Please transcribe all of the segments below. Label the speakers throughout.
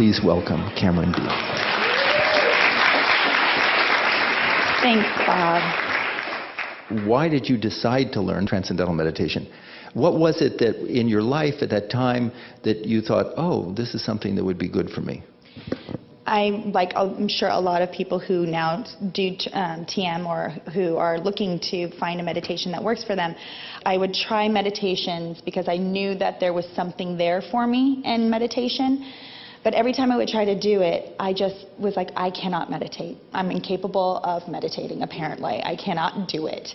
Speaker 1: please welcome Cameron D.
Speaker 2: Thanks, Bob.
Speaker 1: Why did you decide to learn Transcendental Meditation? What was it that in your life at that time that you thought, oh, this is something that would be good for me?
Speaker 2: I'm sure a lot of people who now do TM or who are looking to find a meditation that works for them, I would try meditations because I knew that there was something there for me in meditation. But every time I would try to do it, I just was like, I cannot meditate. I'm incapable of meditating, apparently. I cannot do it.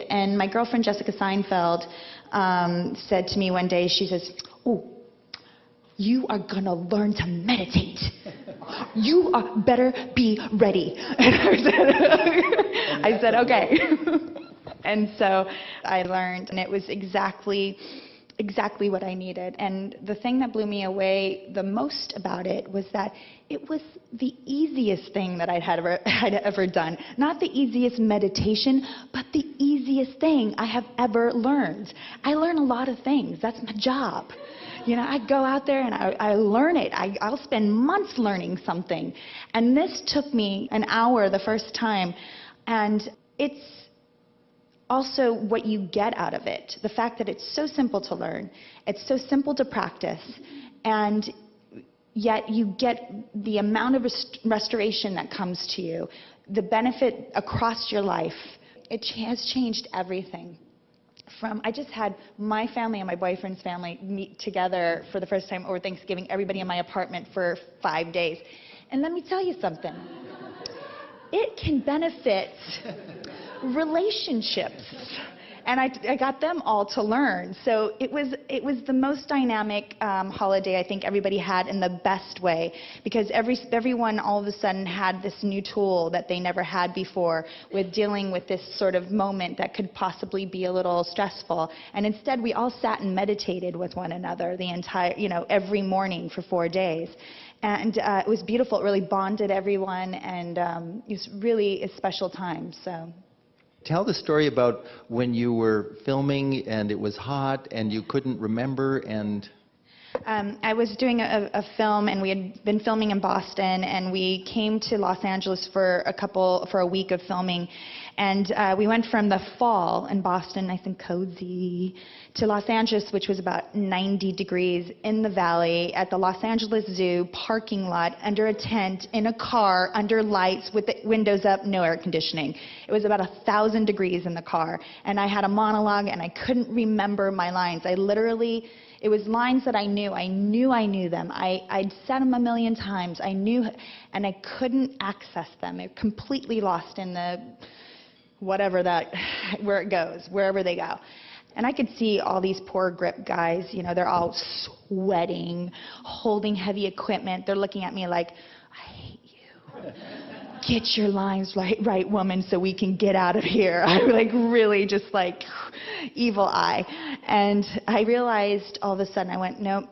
Speaker 2: And my girlfriend, Jessica Seinfeld, said to me one day, she says, oh, you are going to learn to meditate. You better be ready. And I said, okay. And so I learned, and it was exactly what I needed. And the thing that blew me away the most about it was that it was the easiest thing that I'd ever done. Not the easiest meditation, but the easiest thing I have ever learned. I learn a lot of things. That's my job. You know, I go out there and I learn it. I'll spend months learning something. And this took me an hour the first time. And it's also what you get out of it. The fact that it's so simple to learn, it's so simple to practice, and yet you get the amount of restoration that comes to you, the benefit across your life. It has changed everything. I just had my family and my boyfriend's family meet together for the first time over Thanksgiving, everybody in my apartment for 5 days. And let me tell you something. It can benefit relationships. And I got them all to learn. So it was the most dynamic holiday I think everybody had in the best way, because everyone all of a sudden had this new tool that they never had before with dealing with this sort of moment that could possibly be a little stressful. And instead we all sat and meditated with one another the entire, every morning for 4 days. And it was beautiful. It really bonded everyone, and it was really a special time. So.
Speaker 1: Tell the story about when you were filming and it was hot and you couldn't remember and...
Speaker 2: I was doing a film, and we had been filming in Boston, and we came to Los Angeles for a week of filming. And we went from the fall in Boston, nice and cozy, to Los Angeles, which was about 90 degrees in the valley, at the Los Angeles Zoo parking lot, under a tent, in a car, under lights, with the windows up, no air conditioning. It was about 1,000 degrees in the car. And I had a monologue, and I couldn't remember my lines. It was lines that I knew. I knew them. I'd said them a million times. I knew, and I couldn't access them. They're completely lost in the whatever where it goes, wherever they go. And I could see all these poor grip guys, they're all sweating, holding heavy equipment. They're looking at me like, I hate you. Get your lines right, woman, so we can get out of here. I really just evil eye. And I realized all of a sudden, I went, no,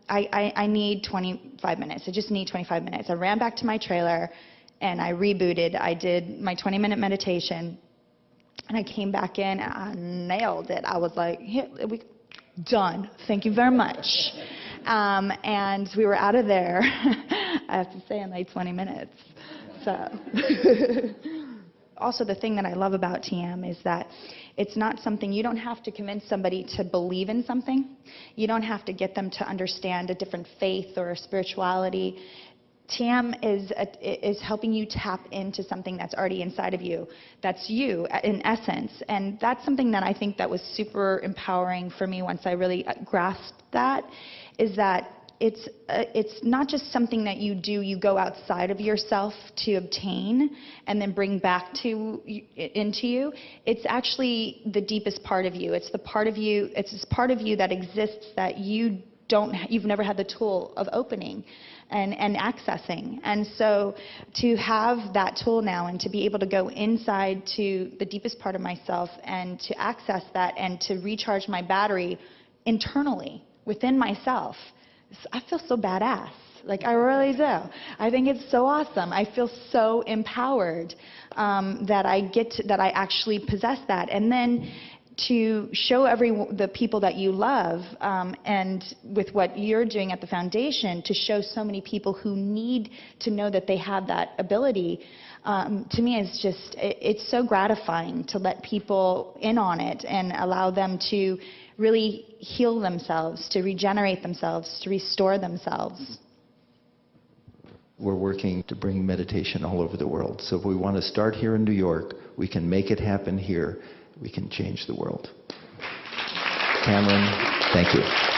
Speaker 2: I need 25 minutes. I just need 25 minutes. I ran back to my trailer and I rebooted. I did my 20-minute meditation, and I came back in and I nailed it. I was like, done. Thank you very much. And we were out of there, I have to say, in 20 minutes. So. Also, the thing that I love about TM is that it's not something, you don't have to convince somebody to believe in something. You don't have to get them to understand a different faith or spirituality. TM is helping you tap into something that's already inside of you. That's you, in essence. And that's something that I think that was super empowering for me once I really grasped that, is that it's not just something that you do, you go outside of yourself to obtain and then bring back into you. It's actually the deepest part of you. It's the part of you, it's this part of you that exists that you've never had the tool of opening and accessing. And so to have that tool now and to be able to go inside to the deepest part of myself and to access that and to recharge my battery internally within myself, I feel so badass. I really do. I think it's so awesome. I feel so empowered that I actually possess that. And then to show the people that you love, and with what you're doing at the foundation, to show so many people who need to know that they have that ability, to me it's so gratifying to let people in on it and allow them to really heal themselves, to regenerate themselves, to restore themselves.
Speaker 1: We're working to bring meditation all over the world. So if we want to start here in New York, we can make it happen here. We can change the world. Cameron, thank you.